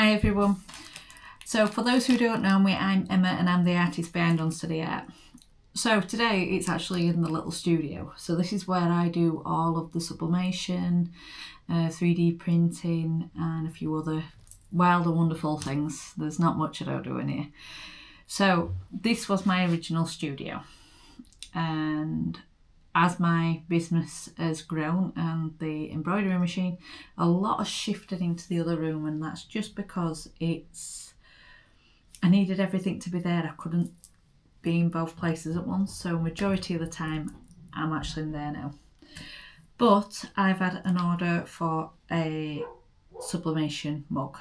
Hi everyone. So for those who don't know me, I'm Emma and I'm the artist behind Unsteady Art. So today it's actually in the little studio. So this is where I do all of the sublimation, 3D printing and a few other wild and wonderful things. There's not much I don't do in here. So this was my original studio, and as my business has grown and the embroidery machine, a lot has shifted into the other room, and that's just because I needed everything to be there. I couldn't be in both places at once, so majority of the time I'm actually in there now. But I've had an order for a sublimation mug.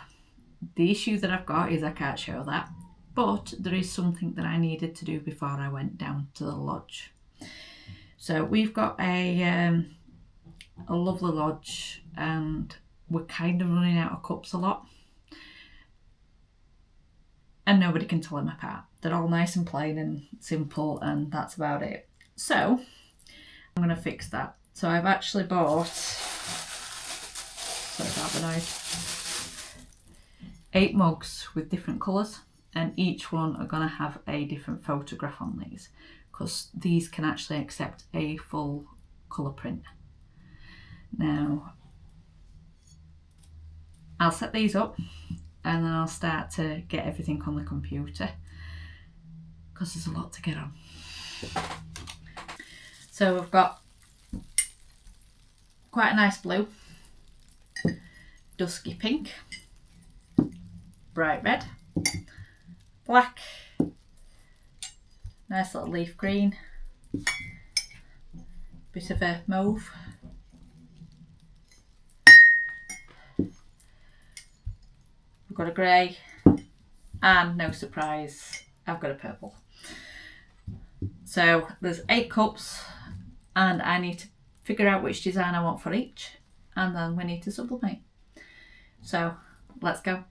The issue that I've got is I can't show that, but there is something that I needed to do before I went down to the lodge. So we've got a lovely lodge and we're kind of running out of cups a lot. And nobody can tell them apart. They're all nice and plain and simple, and that's about it. So I'm going to fix that. So I've actually bought, sorry about the noise, 8 mugs with different colours, and each one are going to have a different photograph on these, because these can actually accept a full colour print. Now I'll set these up and then I'll start to get everything on the computer, because there's a lot to get on. So we've got quite a nice blue, dusky pink, bright red, black, nice little leaf green, bit of a mauve, we've got a grey, and no surprise, I've got a purple. So there's 8 cups and I need to figure out which design I want for each, and then we need to sublimate. So let's go.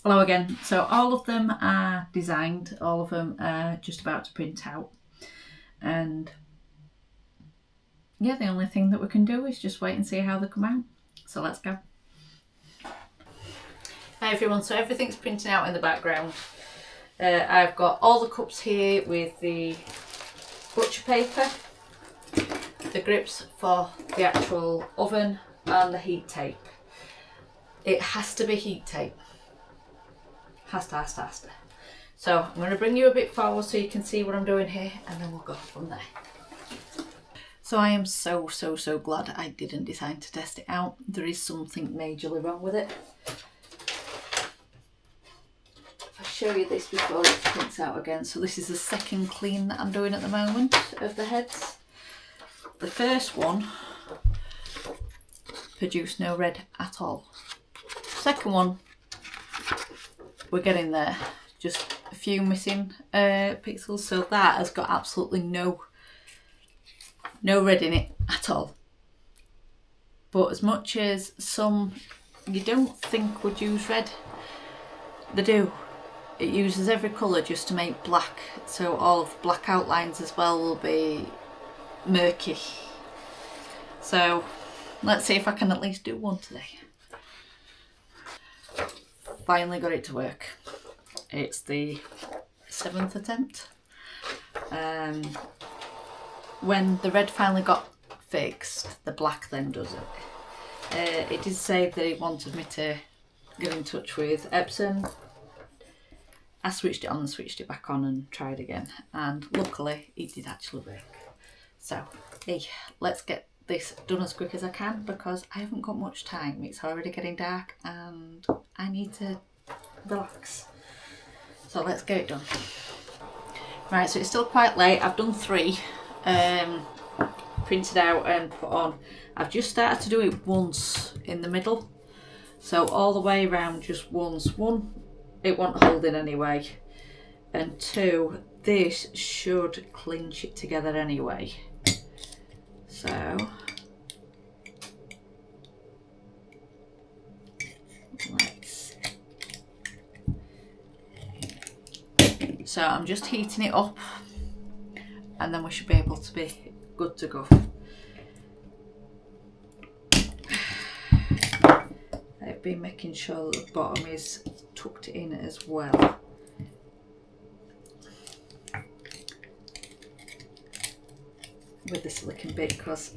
Hello again. So all of them are designed, all of them are just about to print out, and yeah, the only thing that we can do is just wait and see how they come out. So let's go. Hi everyone, so everything's printing out in the background. I've got all the cups here with the butcher paper, the grips for the actual oven, and the heat tape. It has to be heat tape. Has to. So I'm going to bring you a bit forward so you can see what I'm doing here, and then we'll go from there. So I am so glad I didn't decide to test it out. There is something majorly wrong with it. If I show you this before it prints out again. So this is the second clean that I'm doing at the moment of the heads. The first one produced no red at all. Second one, we're getting there, just a few missing pixels, so that has got absolutely no red in it at all. But as much as some you don't think would use red, they do. it uses every colour just to make black, so all of the black outlines as well will be murky. So let's see if I can at least do one today. Finally got it to work. It's the 7th attempt. When the red finally got fixed, the black then does it. It did say that it wanted me to get in touch with Epson. I switched it on and switched it back on and tried again, and luckily it did actually work. So hey, let's get this done as quick as I can because I haven't got much time. It's already getting dark and I need to relax. So let's get it done. Right, so it's still quite late. I've done 3 printed out and put on. I've just started to do it once in the middle, so all the way around just once. 1, it won't hold in anyway, and 2, this should clinch it together anyway. So So I'm just heating it up and then we should be able to be good to go. I've been making sure that the bottom is tucked in as well. With the silicone bit, because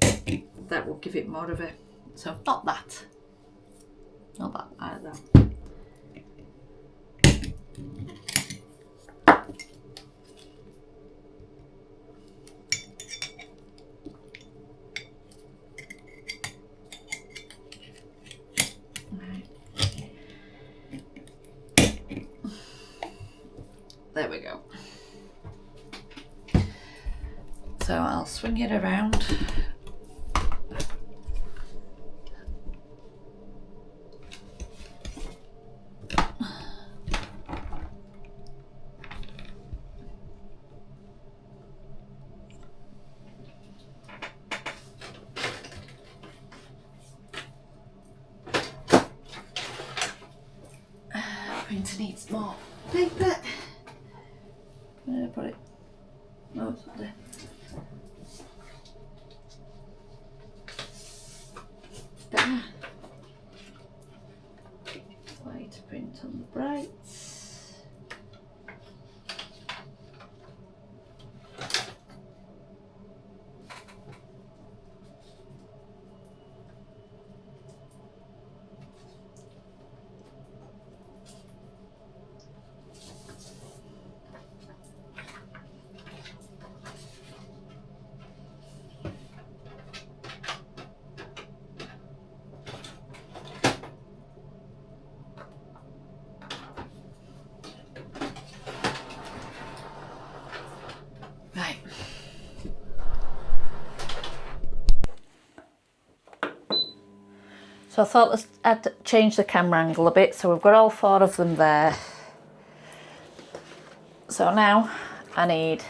that will give it more of a, so not that either. There we go. So I'll swing it around. Printer needs more paper. Where did I put it? No, it's not there. White print on the brights. So I thought I'd change the camera angle a bit, so we've got all 4 of them there. So now I need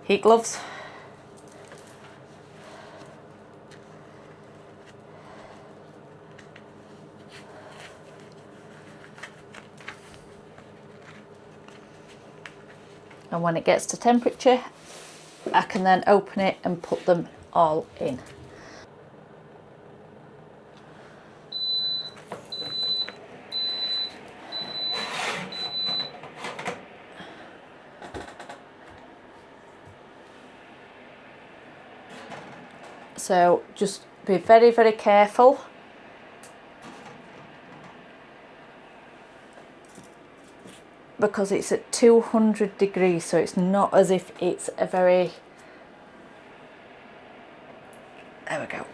heat gloves, and when it gets to temperature I can then open it and put them all in. So just be very, very careful. Because it's at 200 degrees, so it's not as if it's a very... There we go.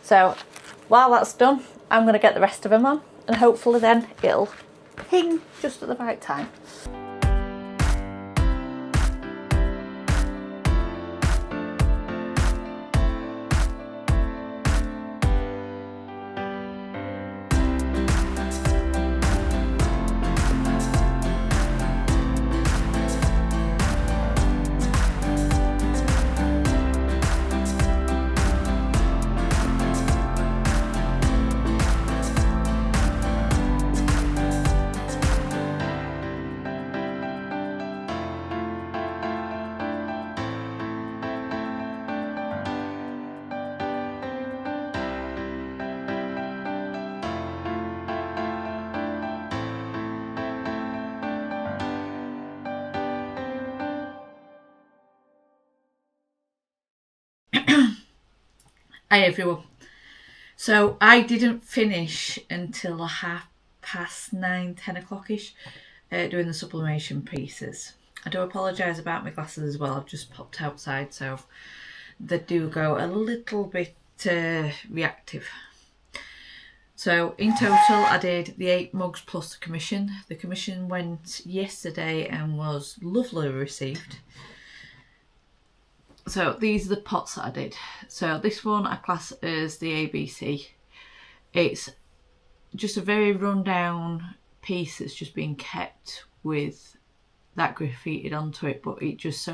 So while that's done, I'm going to get the rest of them on, and hopefully then it'll ping just at the right time. Hi everyone. So I didn't finish until 9:30, 10 o'clock-ish doing the sublimation pieces. I do apologise about my glasses as well. I've just popped outside, so they do go a little bit reactive. So in total I did the 8 mugs plus the commission. The commission went yesterday and was lovely received. So these are the pots that I did. So this one I class as the ABC. It's just a very rundown piece that's just been kept with that graffitied onto it, but it just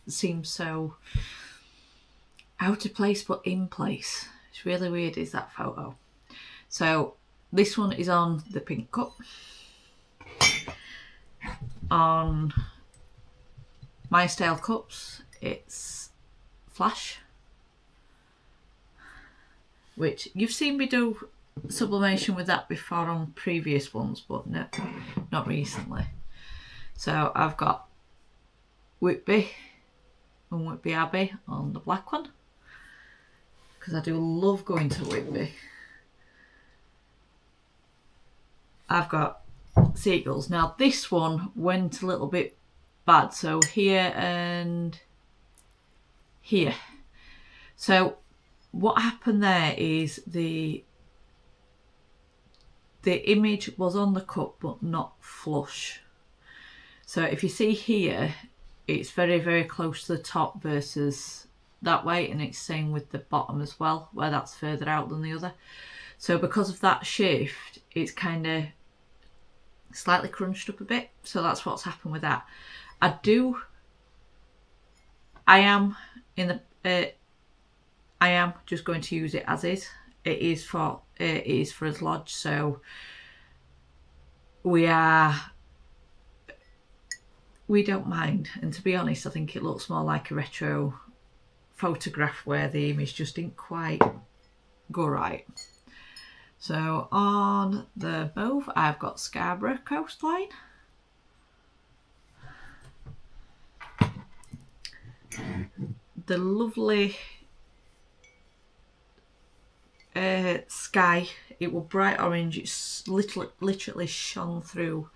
seems so out of place but in place. It's really weird, is that photo. So this one is on the pink cup. On my style cups, it's Flash, which you've seen me do sublimation with that before on previous ones, but no, not recently. So I've got Whitby and Whitby Abbey on the black one, because I do love going to Whitby. I've got Seagulls. Now this one went a little bit bad, so here and here. So what happened there is the image was on the cup but not flush. So if you see here, it's very, very close to the top versus that way, and it's same with the bottom as well, where that's further out than the other. So because of that shift, it's kind of slightly crunched up a bit. So that's what's happened with that. I am just going to use it as is. It is for us lodge, so we don't mind. And to be honest, I think it looks more like a retro photograph where the image just didn't quite go right. So on the both, I've got Scarborough coastline. The lovely sky. It was bright orange. It's literally shone through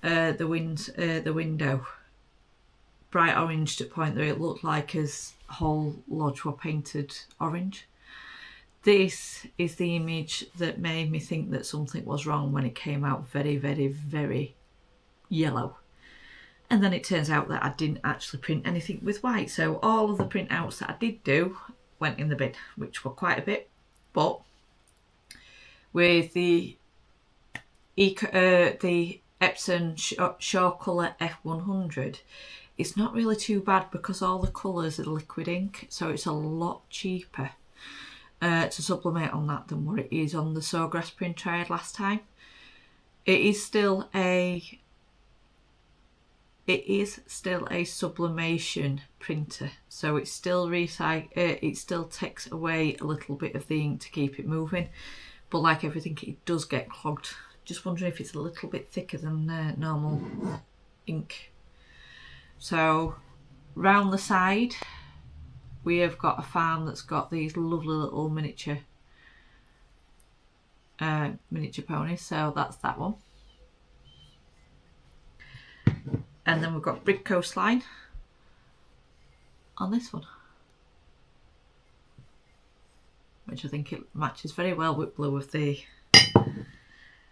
the window. Bright orange to the point that it looked like his whole lodge were painted orange. This is the image that made me think that something was wrong when it came out very, very, very yellow. And then it turns out that I didn't actually print anything with white. So all of the printouts that I did do went in the bin, which were quite a bit. But with the Epson Surecolor F100, it's not really too bad because all the colours are liquid ink, so it's a lot cheaper to sublimate on that than what it is on the Sawgrass printer I had last time. It is still a sublimation printer, so it still it still takes away a little bit of the ink to keep it moving, but like everything, it does get clogged. Just wondering if it's a little bit thicker than normal ink. So round the side we have got a farm that's got these lovely little miniature ponies, so that's that one. And then we've got brick coastline on this one, which I think it matches very well with blue of the...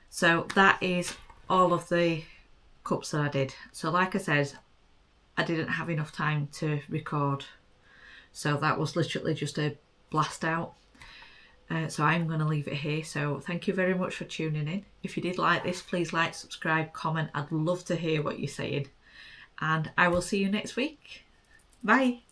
So that is all of the cups that I did. So like I said, I didn't have enough time to record, so that was literally just a blast out. So I'm going to leave it here. So thank you very much for tuning in. If you did like this, please like, subscribe, comment. I'd love to hear what you're saying. And I will see you next week. Bye.